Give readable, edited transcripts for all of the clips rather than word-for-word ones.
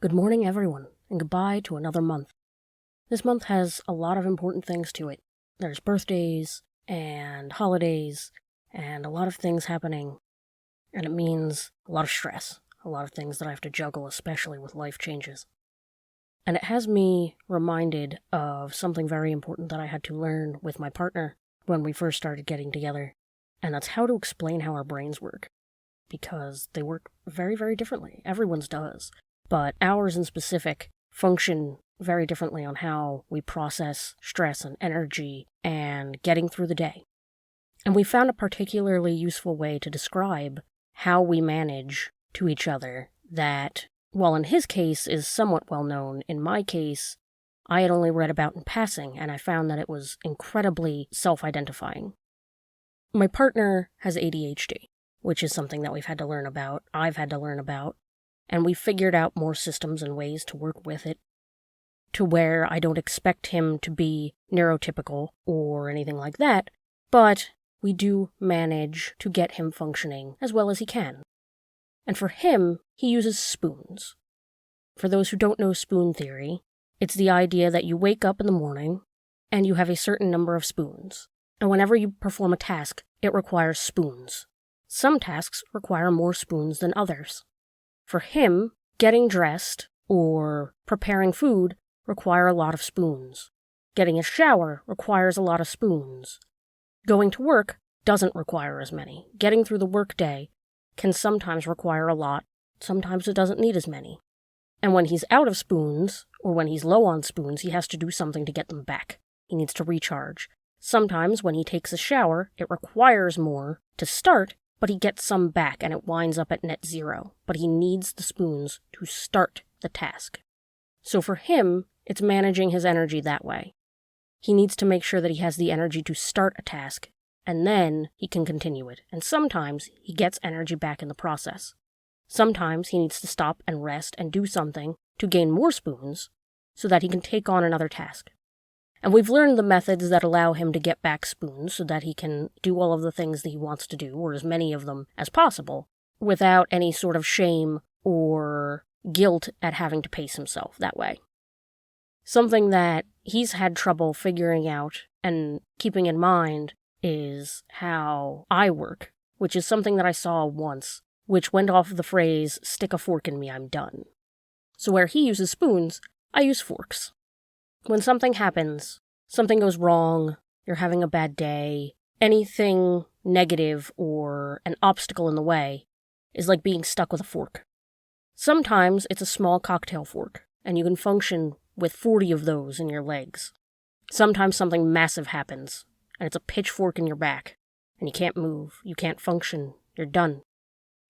Good morning, everyone, and goodbye to another month. This month has a lot of important things to it. There's birthdays and holidays and a lot of things happening, and it means a lot of stress, a lot of things that I have to juggle, especially with life changes. And it has me reminded of something very important that I had to learn with my partner when we first started getting together, and that's how to explain how our brains work. Because they work very, very differently. Everyone's does. But ours in specific function very differently on how we process stress and energy and getting through the day. And we found a particularly useful way to describe how we manage to each other that, while in his case is somewhat well known, in my case, I had only read about in passing, and I found that it was incredibly self-identifying. My partner has ADHD, which is something that we've had to learn about, I've had to learn about, and we've figured out more systems and ways to work with it, to where I don't expect him to be neurotypical or anything like that, but we do manage to get him functioning as well as he can. And for him, he uses spoons. For those who don't know spoon theory, it's the idea that you wake up in the morning and you have a certain number of spoons, and whenever you perform a task, it requires spoons. Some tasks require more spoons than others. For him, getting dressed or preparing food require a lot of spoons. Getting a shower requires a lot of spoons. Going to work doesn't require as many. Getting through the workday can sometimes require a lot, sometimes it doesn't need as many. And when he's out of spoons, or when he's low on spoons, he has to do something to get them back. He needs to recharge. Sometimes when he takes a shower, it requires more to start, but he gets some back and it winds up at net zero. But he needs the spoons to start the task. So for him, it's managing his energy that way. He needs to make sure that he has the energy to start a task, and then he can continue it. And sometimes he gets energy back in the process. Sometimes he needs to stop and rest and do something to gain more spoons so that he can take on another task. And we've learned the methods that allow him to get back spoons so that he can do all of the things that he wants to do, or as many of them as possible, without any sort of shame or guilt at having to pace himself that way. Something that he's had trouble figuring out and keeping in mind is how I work, which is something that I saw once, which went off of the phrase, "stick a fork in me, I'm done." So where he uses spoons, I use forks. When something happens, something goes wrong, you're having a bad day, anything negative or an obstacle in the way is like being stuck with a fork. Sometimes it's a small cocktail fork, and you can function with 40 of those in your legs. Sometimes something massive happens, and it's a pitchfork in your back, and you can't move, you can't function, you're done.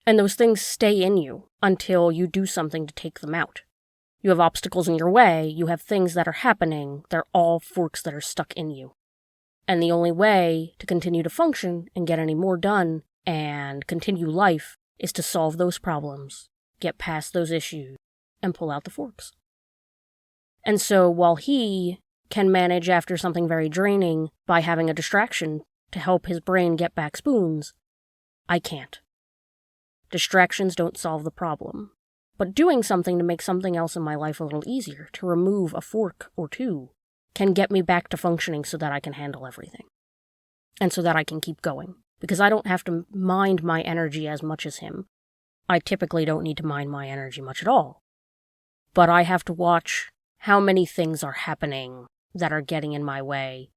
And those things stay in you until you do something to take them out. You have obstacles in your way, you have things that are happening, they're all forks that are stuck in you. And the only way to continue to function and get any more done and continue life is to solve those problems, get past those issues, and pull out the forks. And so while he can manage after something very draining by having a distraction to help his brain get back spoons, I can't. Distractions don't solve the problem. But doing something to make something else in my life a little easier, to remove a fork or two, can get me back to functioning so that I can handle everything. And so that I can keep going. Because I don't have to mind my energy as much as him. I typically don't need to mind my energy much at all. But I have to watch how many things are happening that are getting in my way.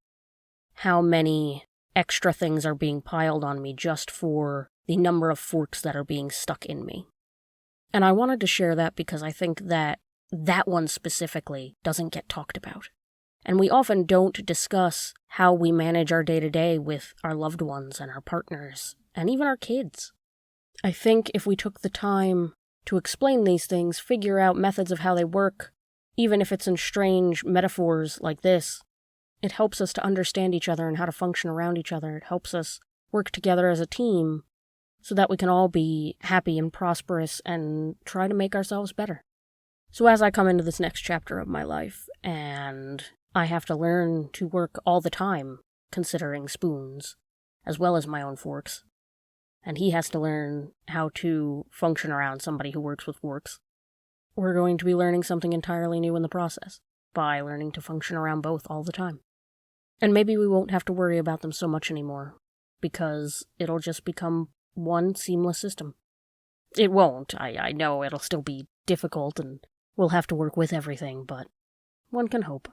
How many extra things are being piled on me just for the number of forks that are being stuck in me. And I wanted to share that because I think that that one specifically doesn't get talked about. And we often don't discuss how we manage our day-to-day with our loved ones and our partners, and even our kids. I think if we took the time to explain these things, figure out methods of how they work, even if it's in strange metaphors like this, it helps us to understand each other and how to function around each other. It helps us work together as a team so that we can all be happy and prosperous and try to make ourselves better. So as I come into this next chapter of my life, and I have to learn to work all the time, considering spoons, as well as my own forks, and he has to learn how to function around somebody who works with forks, we're going to be learning something entirely new in the process, by learning to function around both all the time. And maybe we won't have to worry about them so much anymore, because it'll just become one seamless system. It won't, I know it'll still be difficult and we'll have to work with everything, but one can hope.